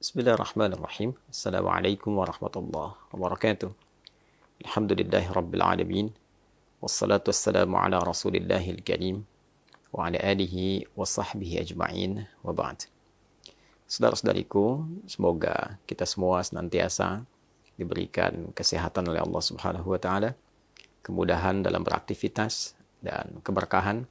Bismillahirrahmanirrahim. Assalamualaikum warahmatullahi wabarakatuh. Alhamdulillahi rabbil alamin. Wassalatu wassalamu ala rasulillahil karim. Wa ala alihi wa sahbihi ajma'in. Wa ba'd. Saudara-saudariku, semoga kita semua senantiasa diberikan kesehatan oleh Allah Subhanahu wa taala, kemudahan dalam beraktivitas dan keberkahan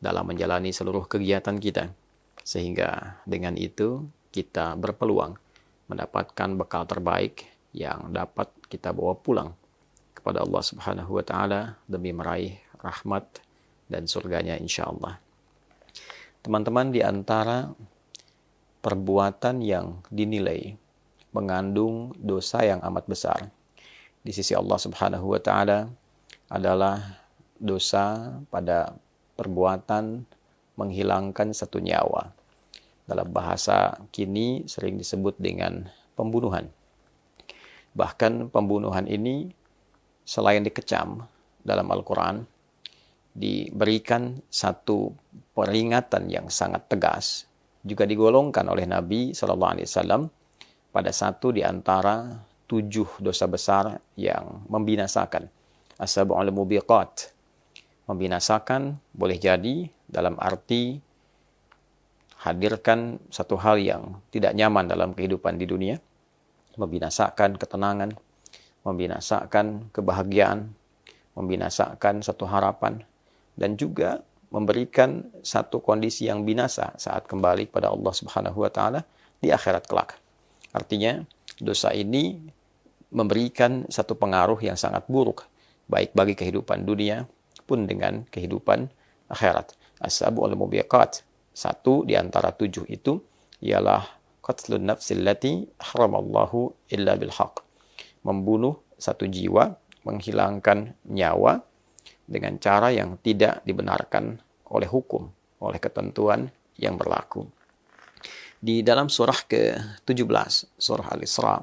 dalam menjalani seluruh kegiatan kita. Sehingga dengan itu kita berpeluang mendapatkan bekal terbaik yang dapat kita bawa pulang kepada Allah Subhanahu wa taala demi meraih rahmat dan surganya insyaallah. Teman-teman, di antara perbuatan yang dinilai mengandung dosa yang amat besar di sisi Allah Subhanahu wa taala adalah dosa pada perbuatan menghilangkan satu nyawa. Dalam bahasa kini sering disebut dengan pembunuhan. Bahkan pembunuhan ini selain dikecam dalam Al-Quran, diberikan satu peringatan yang sangat tegas, juga digolongkan oleh Nabi SAW pada satu di antara 7 dosa besar yang membinasakan. As-sab'ul mubiqat. Membinasakan boleh jadi dalam arti hadirkan satu hal yang tidak nyaman dalam kehidupan di dunia, membinasakan ketenangan, membinasakan kebahagiaan, membinasakan satu harapan, dan juga memberikan satu kondisi yang binasa saat kembali pada Allah Subhanahu wa taala di akhirat kelak. Artinya, dosa ini memberikan satu pengaruh yang sangat buruk, baik bagi kehidupan dunia pun dengan kehidupan akhirat. As-sab'ul mubiqat. Satu di antara 7 itu ialah qatlun nafsil lati haramallahu illa bilhaq. Membunuh satu jiwa, menghilangkan nyawa dengan cara yang tidak dibenarkan oleh hukum, oleh ketentuan yang berlaku. Di dalam surah ke-17, surah Al-Isra,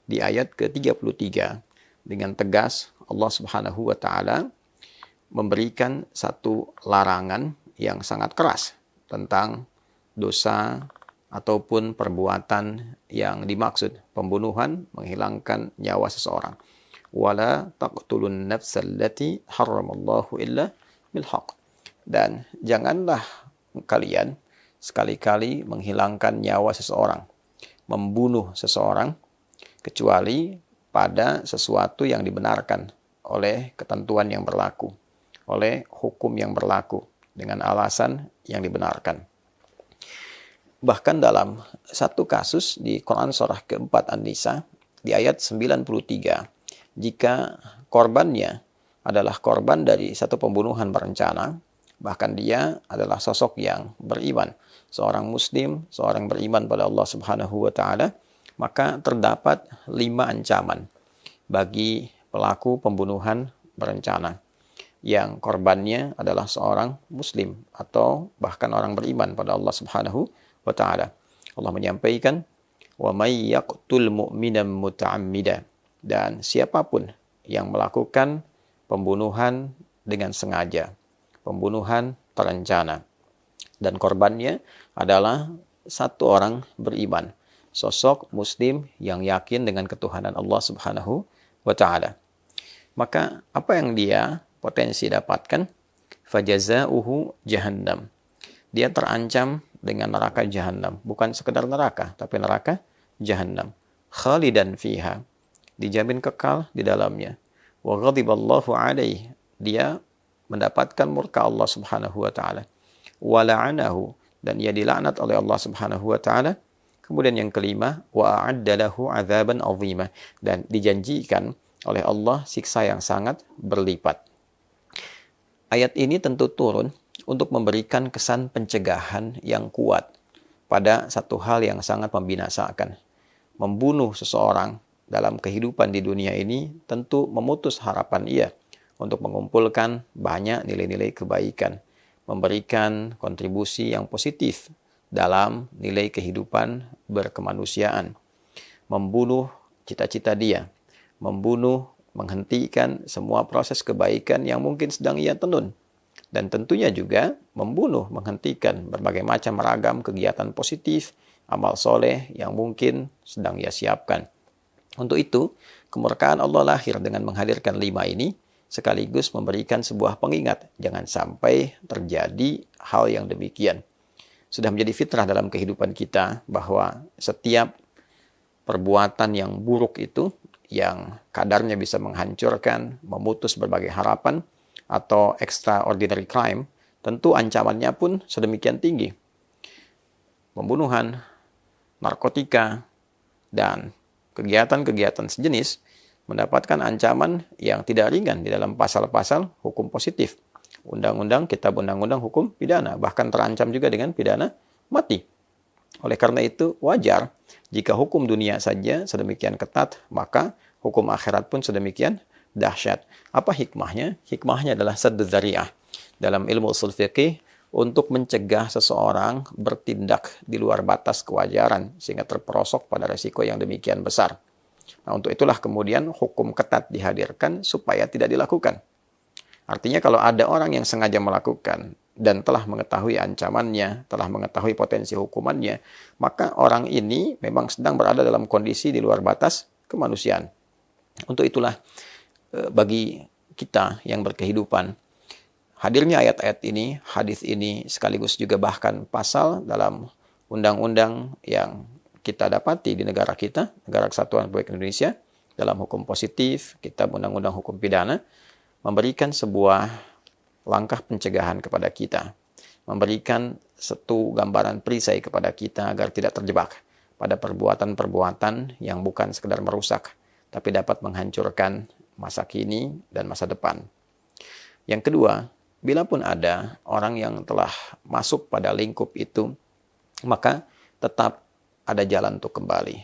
di ayat ke-33, dengan tegas Allah Subhanahu wa taala memberikan satu larangan yang sangat keras tentang dosa ataupun perbuatan yang dimaksud, pembunuhan, menghilangkan nyawa seseorang. Wala taqtulun nafsal lati haramallahu illa bilhaq. Dan janganlah kalian sekali-kali menghilangkan nyawa seseorang, membunuh seseorang, kecuali pada sesuatu yang dibenarkan oleh ketentuan yang berlaku, oleh hukum yang berlaku, dengan alasan yang dibenarkan. Bahkan dalam satu kasus di Quran surah keempat An-Nisa, di ayat 93, jika korbannya adalah korban dari satu pembunuhan berencana, bahkan dia adalah sosok yang beriman, seorang muslim, seorang beriman pada Allah Subhanahu wa taala, maka terdapat 5 ancaman bagi pelaku pembunuhan berencana yang korbannya adalah seorang muslim atau bahkan orang beriman pada Allah Subhanahu wa taala. Allah menyampaikan, "Wa may yaqtul mu'minan muta'ammida." Dan siapapun yang melakukan pembunuhan dengan sengaja, pembunuhan terencana, dan korbannya adalah satu orang beriman, sosok muslim yang yakin dengan ketuhanan Allah Subhanahu wa taala. Maka apa yang dia potensi dapatkan? Fajazauhu jahannam. Dia terancam dengan neraka jahannam. Bukan sekedar neraka, tapi neraka jahannam. Khalidan fiha. Dijamin kekal di dalamnya. Wa ghadiballahu alaih. Dia mendapatkan murka Allah Subhanahu wa taala. Wa la'anahu. Dan ia dilaknat oleh Allah Subhanahu wa taala. Kemudian yang kelima, wa a'adda lahu 'adzaban 'azima. Dan dijanjikan oleh Allah siksa yang sangat berlipat. Ayat ini tentu turun untuk memberikan kesan pencegahan yang kuat pada satu hal yang sangat membinasakan. Membunuh seseorang dalam kehidupan di dunia ini tentu memutus harapan ia untuk mengumpulkan banyak nilai-nilai kebaikan, memberikan kontribusi yang positif dalam nilai kehidupan berkemanusiaan, membunuh cita-cita dia, membunuh, menghentikan semua proses kebaikan yang mungkin sedang ia tenun. Dan tentunya juga membunuh, menghentikan berbagai macam ragam kegiatan positif amal soleh yang mungkin sedang ia siapkan. Untuk itu, kemurkaan Allah lahir dengan menghadirkan 5 ini, sekaligus memberikan sebuah pengingat. Jangan sampai terjadi hal yang demikian. Sudah menjadi fitrah dalam kehidupan kita bahwa setiap perbuatan yang buruk itu, yang kadarnya bisa menghancurkan, memutus berbagai harapan, atau extraordinary crime, tentu ancamannya pun sedemikian tinggi. Pembunuhan, narkotika, dan kegiatan-kegiatan sejenis mendapatkan ancaman yang tidak ringan di dalam pasal-pasal hukum positif. Undang-undang, kitab undang-undang hukum pidana, bahkan terancam juga dengan pidana mati. Oleh karena itu, wajar jika hukum dunia saja sedemikian ketat, maka hukum akhirat pun sedemikian dahsyat. Apa hikmahnya? Hikmahnya adalah saddu dzari'ah. Dalam ilmu ushul fiqih, untuk mencegah seseorang bertindak di luar batas kewajaran, sehingga terperosok pada resiko yang demikian besar. Nah, untuk itulah kemudian hukum ketat dihadirkan supaya tidak dilakukan. Artinya kalau ada orang yang sengaja melakukan dan telah mengetahui ancamannya, telah mengetahui potensi hukumannya, maka orang ini memang sedang berada dalam kondisi di luar batas kemanusiaan. Untuk itulah bagi kita yang berkehidupan, hadirnya ayat-ayat ini, hadis ini, sekaligus juga bahkan pasal dalam undang-undang yang kita dapati di negara kita, Negara Kesatuan Republik Indonesia, dalam hukum positif, kitab undang-undang hukum pidana, memberikan sebuah langkah pencegahan kepada kita, memberikan satu gambaran perisai kepada kita agar tidak terjebak pada perbuatan-perbuatan yang bukan sekedar merusak, tapi dapat menghancurkan masa kini dan masa depan. Yang kedua, bila pun ada orang yang telah masuk pada lingkup itu, maka tetap ada jalan untuk kembali.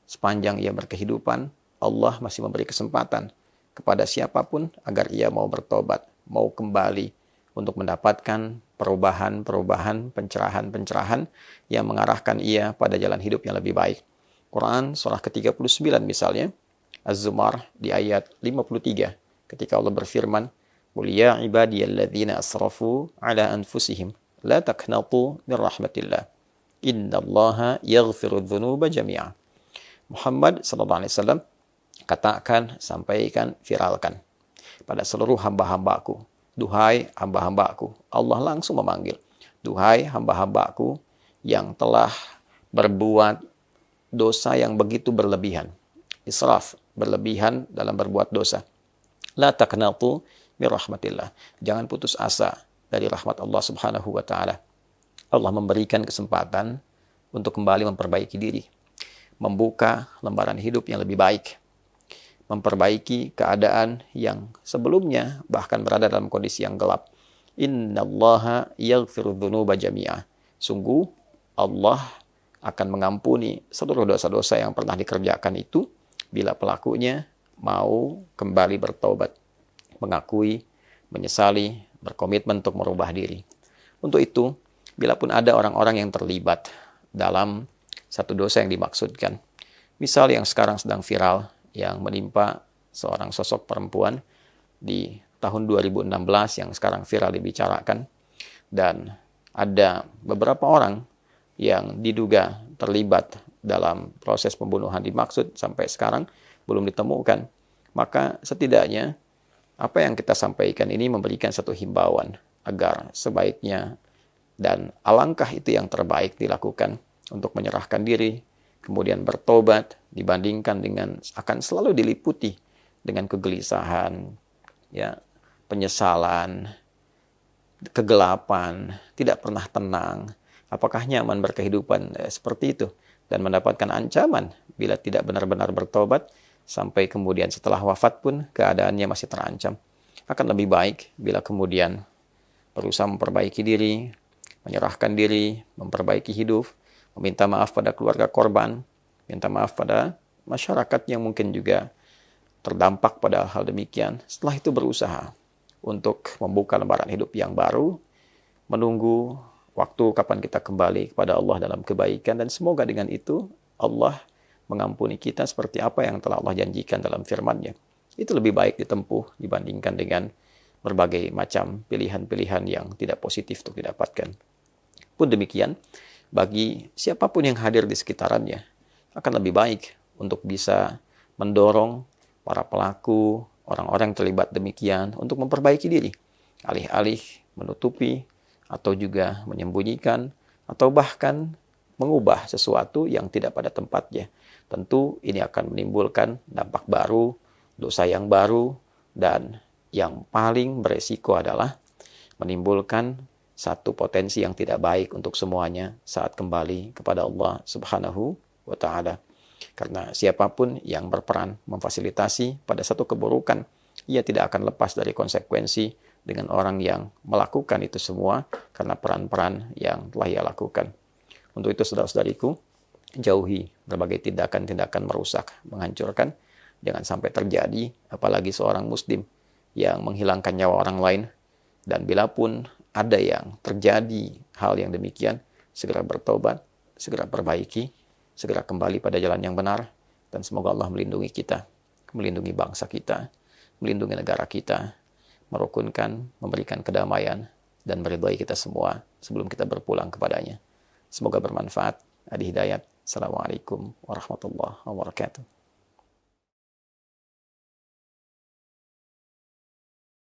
Sepanjang ia berkehidupan, Allah masih memberi kesempatan kepada siapapun agar ia mau bertobat, mau kembali untuk mendapatkan perubahan-perubahan, pencerahan-pencerahan yang mengarahkan ia pada jalan hidup yang lebih baik. Quran surah ke-39 misalnya, Az-Zumar di ayat 53, ketika Allah berfirman, "Qul ya ibadiyalladzina asrafu ala anfusihim la taqnatu min rahmatillah. Innallaha yaghfiru dzunuba jami'a." Muhammad sallallahu alaihi wasallam, katakan, sampaikan, viralkan pada seluruh hamba-hambaku. Duhai hamba-hambaku, Allah langsung memanggil. Duhai hamba-hambaku yang telah berbuat dosa yang begitu berlebihan. Israf, berlebihan dalam berbuat dosa. La taqnatu min rahmatillah. Jangan putus asa dari rahmat Allah Subhanahu wa taala. Allah memberikan kesempatan untuk kembali memperbaiki diri, membuka lembaran hidup yang lebih baik, memperbaiki keadaan yang sebelumnya bahkan berada dalam kondisi yang gelap. Innallaha yaghfiru dzunuba jami'a. Sungguh Allah akan mengampuni seluruh dosa-dosa yang pernah dikerjakan itu bila pelakunya mau kembali bertobat, mengakui, menyesali, berkomitmen untuk merubah diri. Untuk itu, bila pun ada orang-orang yang terlibat dalam satu dosa yang dimaksudkan, misal yang sekarang sedang viral, yang menimpa seorang sosok perempuan di tahun 2016 yang sekarang viral dibicarakan, dan ada beberapa orang yang diduga terlibat dalam proses pembunuhan dimaksud sampai sekarang belum ditemukan, maka setidaknya apa yang kita sampaikan ini memberikan satu himbauan agar sebaiknya dan alangkah itu yang terbaik dilakukan untuk menyerahkan diri, kemudian bertobat, dibandingkan dengan akan selalu diliputi dengan kegelisahan, ya, penyesalan, kegelapan, tidak pernah tenang. Apakah nyaman berkehidupan seperti itu? Dan mendapatkan ancaman bila tidak benar-benar bertobat, sampai kemudian setelah wafat pun keadaannya masih terancam. Akan lebih baik bila kemudian berusaha memperbaiki diri, menyerahkan diri, memperbaiki hidup, meminta maaf pada keluarga korban, minta maaf pada masyarakat yang mungkin juga terdampak pada hal demikian. Setelah itu berusaha untuk membuka lembaran hidup yang baru, menunggu waktu kapan kita kembali kepada Allah dalam kebaikan, dan semoga dengan itu Allah mengampuni kita seperti apa yang telah Allah janjikan dalam firman-Nya. Itu lebih baik ditempuh dibandingkan dengan berbagai macam pilihan-pilihan yang tidak positif untuk didapatkan. Pun demikian, bagi siapapun yang hadir di sekitarannya akan lebih baik untuk bisa mendorong para pelaku, orang-orang yang terlibat demikian untuk memperbaiki diri, alih-alih menutupi atau juga menyembunyikan atau bahkan mengubah sesuatu yang tidak pada tempatnya. Tentu ini akan menimbulkan dampak baru, dosa yang baru, dan yang paling beresiko adalah menimbulkan satu potensi yang tidak baik untuk semuanya saat kembali kepada Allah Subhanahu wa Ta'ala. Karena siapapun yang berperan memfasilitasi pada satu keburukan, ia tidak akan lepas dari konsekuensi dengan orang yang melakukan itu semua karena peran-peran yang telah ia lakukan. Untuk itu, saudara-saudariku, jauhi berbagai tindakan-tindakan merusak, menghancurkan. Jangan sampai terjadi, apalagi seorang muslim yang menghilangkan nyawa orang lain. Dan bila pun ada yang terjadi hal yang demikian, segera bertobat, segera perbaiki, segera kembali pada jalan yang benar. Dan semoga Allah melindungi kita, melindungi bangsa kita, melindungi negara kita, merukunkan, memberikan kedamaian, dan meridhai kita semua sebelum kita berpulang kepadanya. Semoga bermanfaat. Adi Hidayat. Assalamualaikum warahmatullahi wabarakatuh.